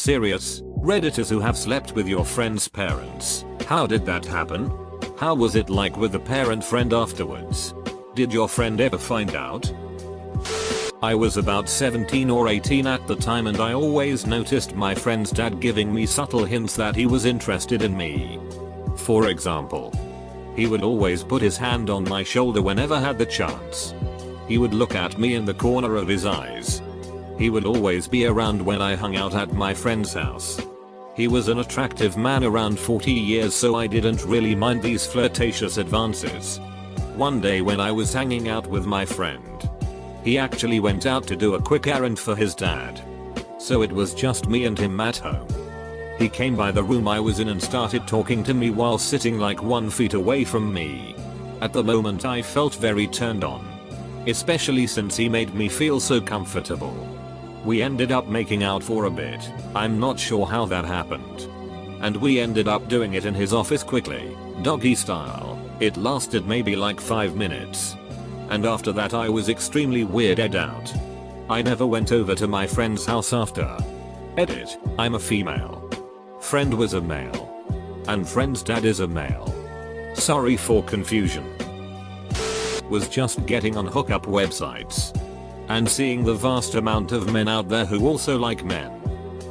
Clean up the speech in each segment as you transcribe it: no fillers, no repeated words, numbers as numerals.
serious? Redditors who have slept with your friend's parents. How did that happen? How was it like with the parent friend afterwards? Did your friend ever find out? I was about 17 or 18 at the time, and I always noticed my friend's dad giving me subtle hints that he was interested in me. For example, he would always put his hand on my shoulder whenever had the chance. He would look at me in the corner of his eyes. He would always be around when I hung out at my friend's house. He was an attractive man around 40 years, so I didn't really mind these flirtatious advances. One day when I was hanging out with my friend, he actually went out to do a quick errand for his dad. So it was just me and him at home. He came by the room I was in and started talking to me while sitting like 1 feet away from me. At the moment I felt very turned on, especially since he made me feel so comfortable. We ended up making out for a bit. I'm not sure how that happened. And we ended up doing it in his office quickly, doggy style. It lasted maybe like 5 minutes. And after that I was extremely weirded out. I never went over to my friend's house after. Edit, I'm a female. Friend was a male. And friend's dad is a male. Sorry for confusion. Was just getting on hookup websites and seeing the vast amount of men out there who also like men.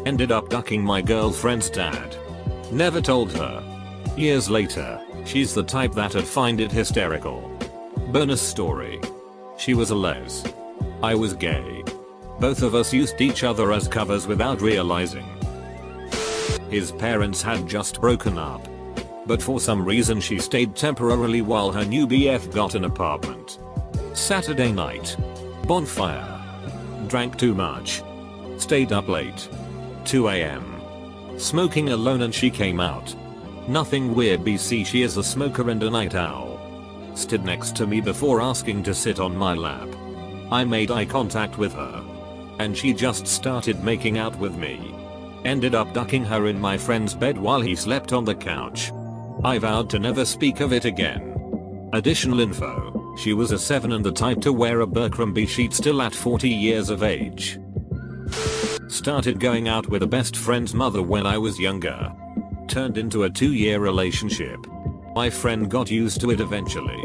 Ended up ducking my girlfriend's dad. Never told her. Years later, she's the type that'd find it hysterical. Bonus story. She was a les. I was gay. Both of us used each other as covers without realizing. His parents had just broken up, but for some reason she stayed temporarily while her new BF got an apartment. Saturday night. Bonfire. Drank too much. Stayed up late. 2 AM. Smoking alone, and she came out. Nothing weird BC, she is a smoker and a night owl. Stood next to me before asking to sit on my lap. I made eye contact with her, and she just started making out with me. Ended up ducking her in my friend's bed while he slept on the couch. I vowed to never speak of it again. Additional info. She was a 7 and the type to wear a Berkramby sheet still at 40 years of age. Started going out with a best friend's mother when I was younger. Turned into a 2-year relationship. My friend got used to it eventually,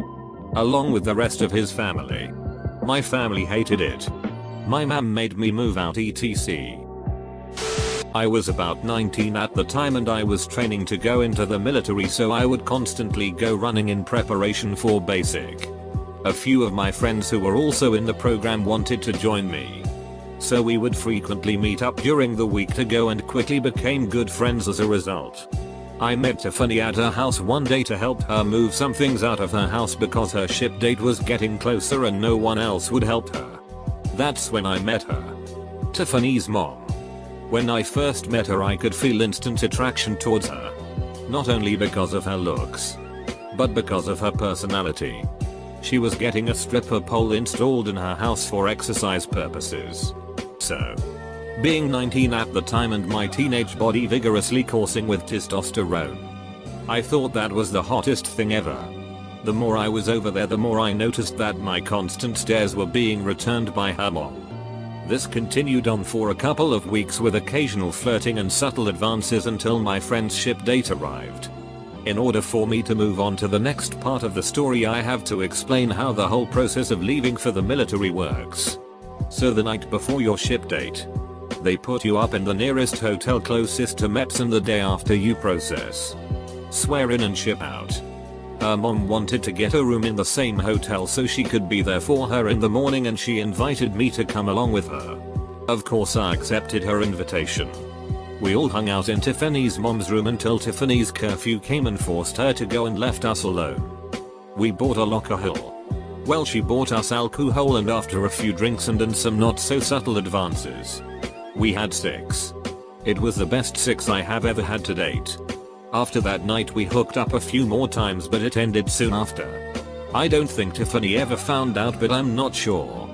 along with the rest of his family. My family hated it. My mom made me move out etc. I was about 19 at the time and I was training to go into the military, so I would constantly go running in preparation for basic. A few of my friends who were also in the program wanted to join me, so we would frequently meet up during the week to go, and quickly became good friends as a result. I met Tiffany at her house one day to help her move some things out of her house because her ship date was getting closer and no one else would help her. That's when I met her. Tiffany's mom. When I first met her I could feel instant attraction towards her. Not only because of her looks, but because of her personality. She was getting a stripper pole installed in her house for exercise purposes. So, being 19 at the time and my teenage body vigorously coursing with testosterone, I thought that was the hottest thing ever. The more I was over there, the more I noticed that my constant stares were being returned by her mom. This continued on for a couple of weeks with occasional flirting and subtle advances until my friend's ship date arrived. In order for me to move on to the next part of the story, I have to explain how the whole process of leaving for the military works. So the night before your ship date, they put you up in the nearest hotel closest to MEPS, and the day after you process, swear in and ship out. Her mom wanted to get a room in the same hotel so she could be there for her in the morning, and she invited me to come along with her. Of course I accepted her invitation. We all hung out in Tiffany's mom's room until Tiffany's curfew came and forced her to go and left us alone. We bought a alcohol. Well, she bought us alcohol, and after a few drinks and some not so subtle advances, we had sex. It was the best sex I have ever had to date. After that night we hooked up a few more times, but it ended soon after. I don't think Tiffany ever found out, but I'm not sure.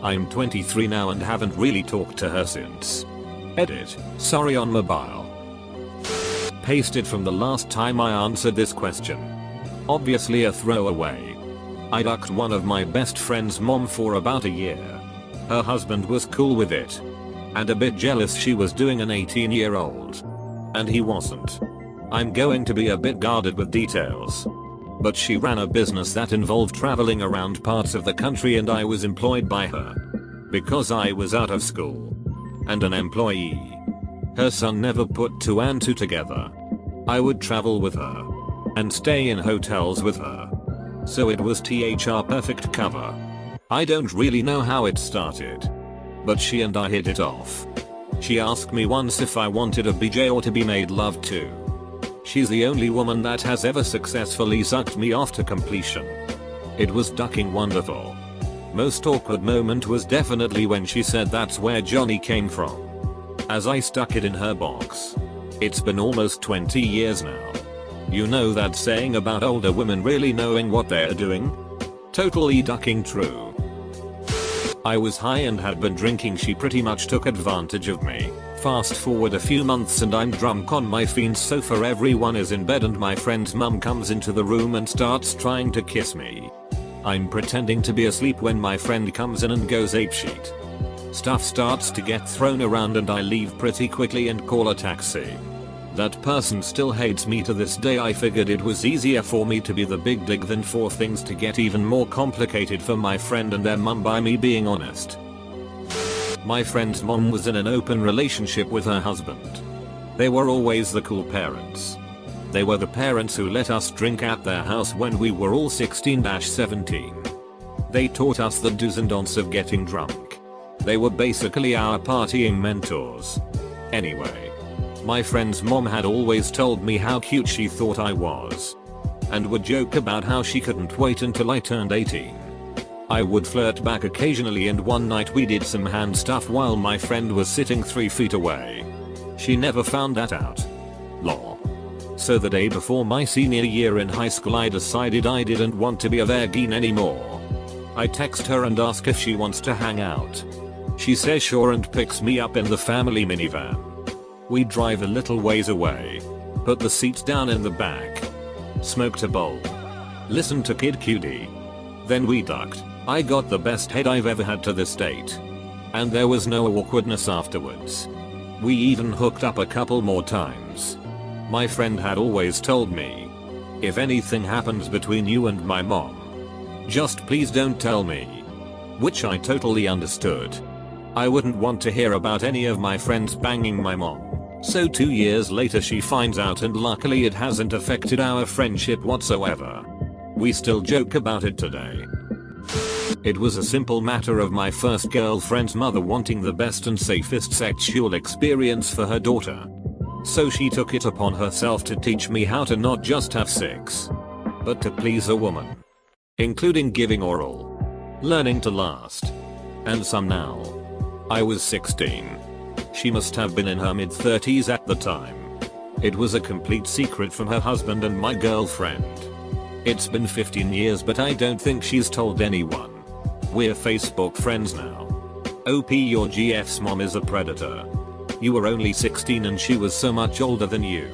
I'm 23 now and haven't really talked to her since. Edit, sorry on mobile. Pasted from the last time I answered this question. Obviously a throwaway. I ducked one of my best friend's mom for about a year. Her husband was cool with it. and a bit jealous she was doing an 18-year-old. And he wasn't. I'm going to be a bit guarded with details. But she ran a business that involved traveling around parts of the country and I was employed by her. Because I was out of school. And an employee. Her son never put two and two together. I would travel with her. And stay in hotels with her. So it was THR perfect cover. I don't really know how it started. But she and I hit it off. She asked me once if I wanted a BJ or to be made love to. She's the only woman that has ever successfully sucked me off to completion. It was ducking wonderful. Most awkward moment was definitely when she said that's where Johnny came from. As I stuck it in her box. It's been almost 20 years now. You know that saying about older women really knowing what they're doing? Totally ducking true. I was high and had been drinking. She pretty much took advantage of me. Fast forward a few months and I'm drunk on my fiend's sofa. Everyone is in bed and my friend's mum comes into the room and starts trying to kiss me. I'm pretending to be asleep when my friend comes in and goes apeshit. Stuff starts to get thrown around and I leave pretty quickly and call a taxi. That person still hates me to this day. I figured it was easier for me to be the big dig than for things to get even more complicated for my friend and their mum by me being honest. My friend's mom was in an open relationship with her husband. They were always the cool parents. They were the parents who let us drink at their house when we were all 16-17. They taught us the do's and don'ts of getting drunk. They were basically our partying mentors. Anyway. My friend's mom had always told me how cute she thought I was. And would joke about how she couldn't wait until I turned 18. I would flirt back occasionally and one night we did some hand stuff while my friend was sitting 3 feet away. She never found that out. Lol. So the day before my senior year in high school I decided I didn't want to be a virgin anymore. I text her and ask if she wants to hang out. She says sure and picks me up in the family minivan. We drive a little ways away. Put the seats down in the back. Smoked a bowl. Listened to Kid Cudi. Then we ducked. I got the best head I've ever had to this date. And there was no awkwardness afterwards. We even hooked up a couple more times. My friend had always told me, if anything happens between you and my mom, just please don't tell me. Which I totally understood. I wouldn't want to hear about any of my friends banging my mom. So 2 years later she finds out and luckily it hasn't affected our friendship whatsoever. We still joke about it today. It was a simple matter of my first girlfriend's mother wanting the best and safest sexual experience for her daughter. So she took it upon herself to teach me how to not just have sex, but to please a woman. Including giving oral, learning to last, and some now. I was 16. She must have been in her mid-30s at the time. It was a complete secret from her husband and my girlfriend. It's been 15 years but I don't think she's told anyone. We're Facebook friends now. OP your GF's mom is a predator. You were only 16 and she was so much older than you.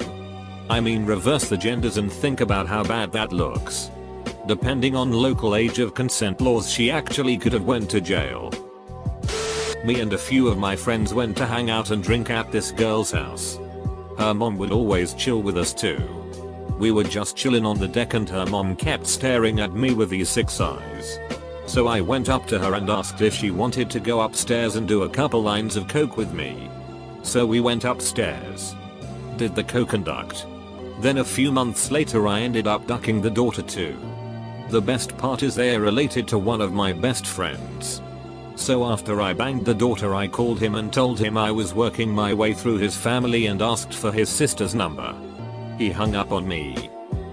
I mean reverse the genders and think about how bad that looks. Depending on local age of consent laws she actually could have went to jail. Me and a few of my friends went to hang out and drink at this girl's house. Her mom would always chill with us too. We were just chillin' on the deck and her mom kept staring at me with these 6 eyes. So I went up to her and asked if she wanted to go upstairs and do a couple lines of coke with me. So we went upstairs. Did the coke and ducked. Then a few months later I ended up ducking the daughter too. The best part is they're related to one of my best friends. So after I banged the daughter I called him and told him I was working my way through his family and asked for his sister's number. He hung up on me.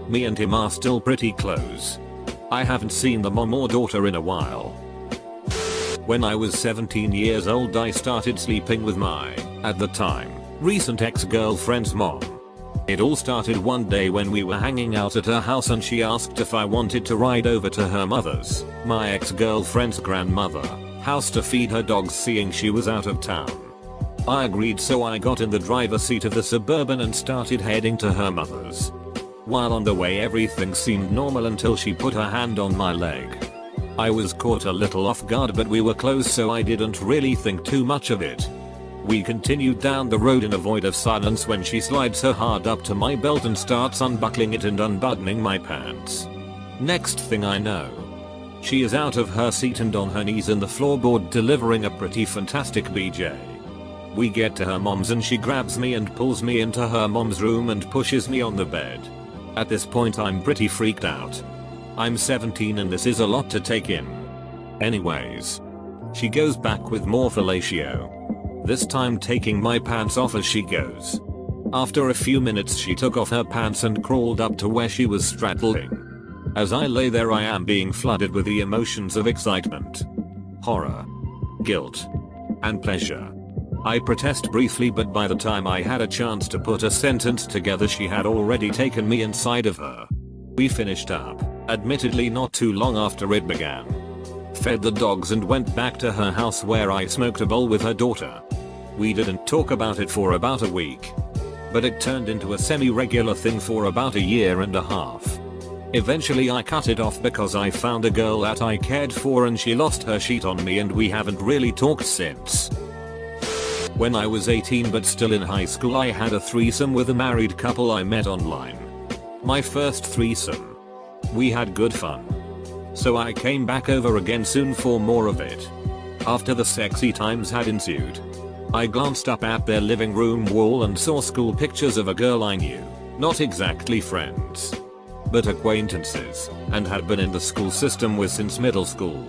Me and him are still pretty close. I haven't seen the mom or daughter in a while. When I was 17 years old I started sleeping with my, at the time, recent ex-girlfriend's mom. It all started one day when we were hanging out at her house and she asked if I wanted to ride over to her mother's, my ex-girlfriend's grandmother, house to feed her dogs seeing she was out of town. I agreed so I got in the driver's seat of the Suburban and started heading to her mother's. While on the way everything seemed normal until she put her hand on my leg. I was caught a little off guard but we were close so I didn't really think too much of it. We continued down the road in a void of silence when she slides her hard up to my belt and starts unbuckling it and unbuttoning my pants. Next thing I know, she is out of her seat and on her knees in the floorboard delivering a pretty fantastic BJ. We get to her mom's and she grabs me and pulls me into her mom's room and pushes me on the bed. At this point I'm pretty freaked out. I'm 17 and this is a lot to take in. Anyways, she goes back with more fellatio. This time taking my pants off as she goes. After a few minutes she took off her pants and crawled up to where she was straddling. As I lay there I am being flooded with the emotions of excitement, horror, guilt, and pleasure. I protest briefly, but by the time I had a chance to put a sentence together she had already taken me inside of her. We finished up, admittedly not too long after it began. Fed the dogs and went back to her house where I smoked a bowl with her daughter. We didn't talk about it for about a week, but it turned into a semi-regular thing for about a year and a half. Eventually I cut it off because I found a girl that I cared for and she lost her sheet on me and we haven't really talked since. When I was 18 but still in high school I had a threesome with a married couple I met online. My first threesome. We had good fun. So I came back over again soon for more of it. After the sexy times had ensued, I glanced up at their living room wall and saw school pictures of a girl I knew, not exactly friends, but acquaintances, and had been in the school system with since middle school.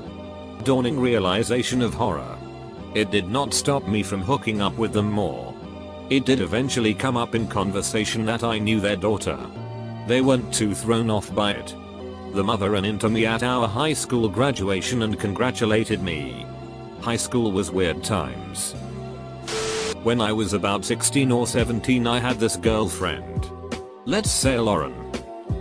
Dawning realization of horror. It did not stop me from hooking up with them more. It did eventually come up in conversation that I knew their daughter. They weren't too thrown off by it. The mother ran into me at our high school graduation and congratulated me. High school was weird times. When I was about 16 or 17 I had this girlfriend. Let's say Lauren.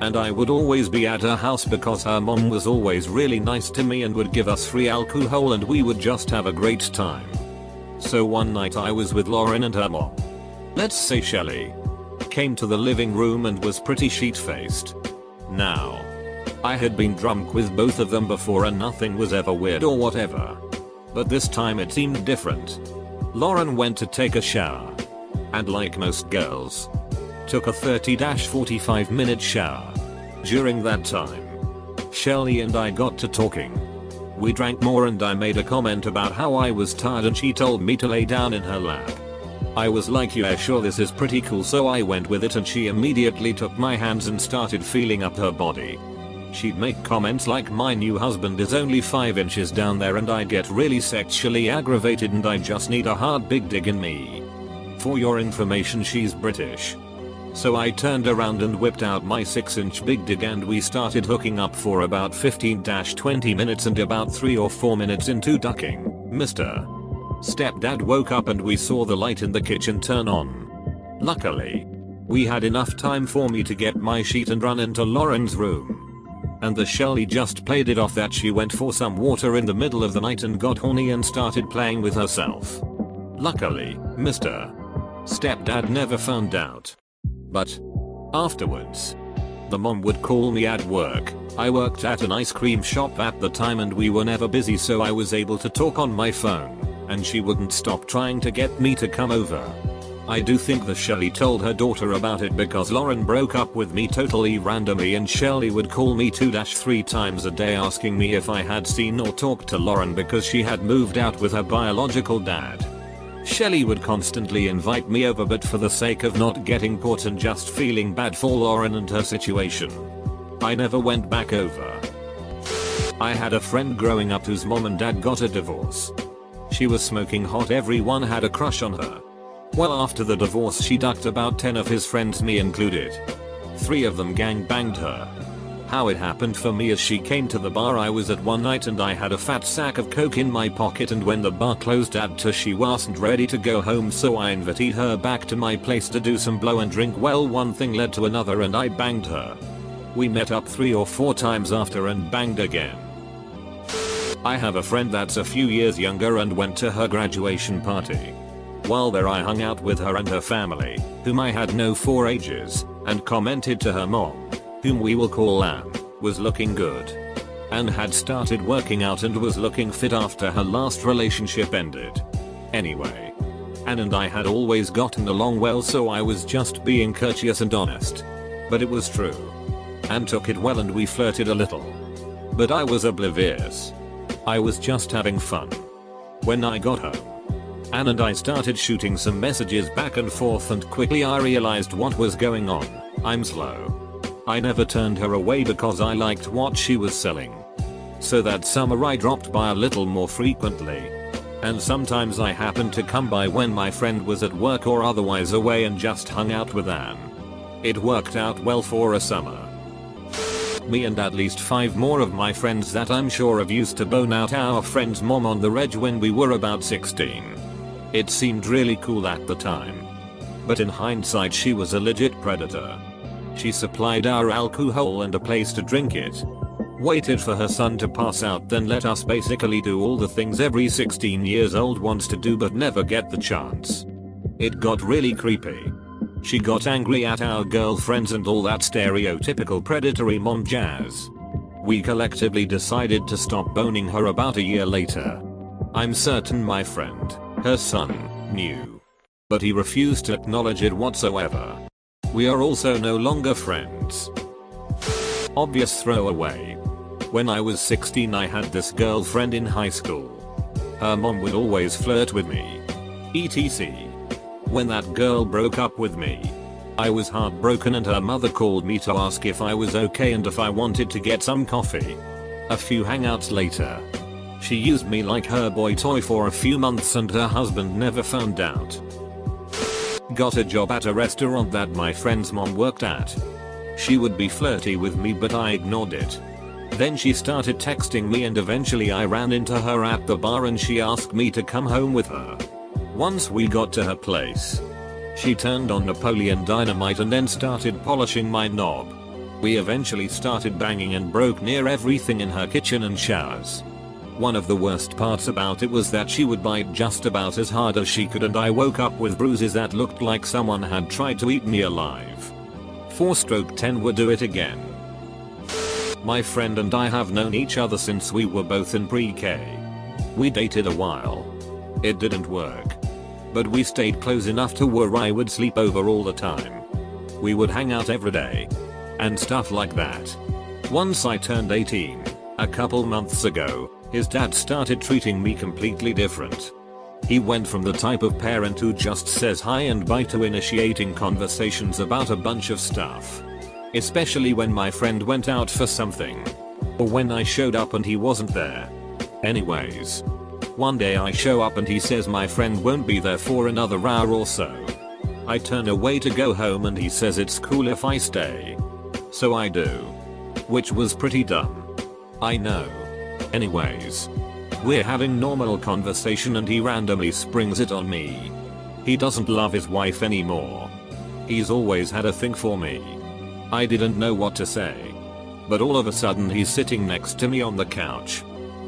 And I would always be at her house because her mom was always really nice to me and would give us free alcohol and we would just have a great time. So one night I was with Lauren and her mom. Let's say Shelly. Came to the living room and was pretty sheet-faced. Now, I had been drunk with both of them before and nothing was ever weird or whatever. But this time it seemed different. Lauren went to take a shower. And like most girls, took a 30-45 minute shower. During that time, Shelly and I got to talking. We drank more and I made a comment about how I was tired and she told me to lay down in her lap. I was like, yeah sure, this is pretty cool, so I went with it and she immediately took my hands and started feeling up her body. She'd make comments like my new husband is only 5 inches down there and I get really sexually aggravated and I just need a hard big dig in me. For your information, she's British. So I turned around and whipped out my 6-inch big dig and we started hooking up for about 15-20 minutes, and about 3 or 4 minutes into ducking, Mr. Stepdad woke up and we saw the light in the kitchen turn on. Luckily, we had enough time for me to get my sheet and run into Lauren's room. And the Shelly just played it off that she went for some water in the middle of the night and got horny and started playing with herself. Luckily, Mr. Stepdad never found out. But afterwards, the mom would call me at work. I worked at an ice cream shop at the time and we were never busy, so I was able to talk on my phone, and she wouldn't stop trying to get me to come over. I do think the Shelly told her daughter about it because Lauren broke up with me totally randomly and Shelly would call me 2-3 times a day asking me if I had seen or talked to Lauren because she had moved out with her biological dad. Shelly would constantly invite me over, but for the sake of not getting caught and just feeling bad for Lauren and her situation, I never went back over. I had a friend growing up whose mom and dad got a divorce. She was smoking hot, everyone had a crush on her. Well, after the divorce she ducked about 10 of his friends, me included. 3 of them gang banged her. How it happened for me is she came to the bar I was at one night and I had a fat sack of coke in my pocket, and when the bar closed after she wasn't ready to go home, so I invited her back to my place to do some blow and drink. Well, one thing led to another and I banged her. We met up 3 or 4 times after and banged again. I have a friend that's a few years younger and went to her graduation party. While there I hung out with her and her family, whom I had known for ages, and commented to her mom, whom we will call Anne, was looking good. And had started working out and was looking fit after her last relationship ended. Anyway, Anne and I had always gotten along well, so I was just being courteous and honest. But it was true. Anne took it well and we flirted a little. But I was oblivious. I was just having fun. When I got home, Anne and I started shooting some messages back and forth, and quickly I realized what was going on. I'm slow. I never turned her away because I liked what she was selling. So that summer I dropped by a little more frequently. And sometimes I happened to come by when my friend was at work or otherwise away and just hung out with Anne. It worked out well for a summer. Me and at least 5 more of my friends that I'm sure of used to bone out our friend's mom on the reg when we were about 16. It seemed really cool at the time. But in hindsight she was a legit predator. She supplied our alcohol and a place to drink it. Waited for her son to pass out, then let us basically do all the things every 16 years old wants to do but never get the chance. It got really creepy. She got angry at our girlfriends and all that stereotypical predatory mom jazz. We collectively decided to stop boning her about a year later. I'm certain my friend, her son, knew. But he refused to acknowledge it whatsoever. We are also no longer friends. Obvious throwaway. When I was 16 I had this girlfriend in high school. Her mom would always flirt with me. etc. When that girl broke up with me, I was heartbroken and her mother called me to ask if I was okay and if I wanted to get some coffee. A few hangouts later, she used me like her boy toy for a few months and her husband never found out. Got a job at a restaurant that my friend's mom worked at. She would be flirty with me but I ignored it. Then she started texting me and eventually I ran into her at the bar and she asked me to come home with her. Once we got to her place, she turned on Napoleon Dynamite and then started polishing my knob. We eventually started banging and broke near everything in her kitchen and showers. One of the worst parts about it was that she would bite just about as hard as she could and I woke up with bruises that looked like someone had tried to eat me alive. 4/10 would do it again. My friend and I have known each other since we were both in pre-K. We dated a while. It didn't work. But we stayed close enough to where I would sleep over all the time. We would hang out every day. And stuff like that. Once I turned 18, a couple months ago, his dad started treating me completely different. He went from the type of parent who just says hi and bye to initiating conversations about a bunch of stuff. Especially when my friend went out for something. Or when I showed up and he wasn't there. Anyways. One day I show up and he says my friend won't be there for another hour or so. I turn away to go home and he says it's cool if I stay. So I do. Which was pretty dumb. I know. Anyways. We're having normal conversation and he randomly springs it on me. He doesn't love his wife anymore. He's always had a thing for me. I didn't know what to say. But all of a sudden he's sitting next to me on the couch.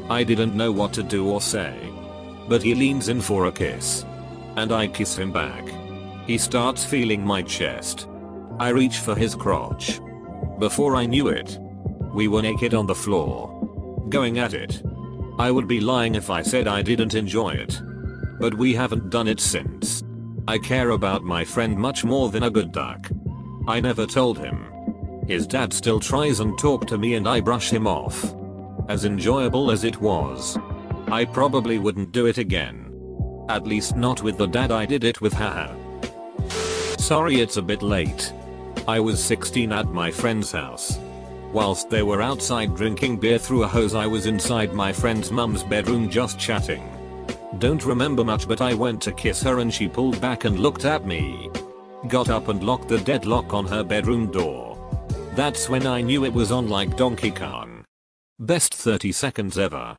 I didn't know what to do or say. But he leans in for a kiss. And I kiss him back. He starts feeling my chest. I reach for his crotch. Before I knew it, we were naked on the floor. Going at it. I would be lying if I said I didn't enjoy it. But we haven't done it since. I care about my friend much more than a good duck. I never told him. His dad still tries and talk to me and I brush him off. As enjoyable as it was, I probably wouldn't do it again. At least not with the dad I did it with, haha. Sorry it's a bit late. I was 16 at my friend's house. Whilst they were outside drinking beer through a hose, I was inside my friend's mum's bedroom just chatting. Don't remember much, but I went to kiss her and she pulled back and looked at me. Got up and locked the deadlock on her bedroom door. That's when I knew it was on like Donkey Kong. Best 30 seconds ever.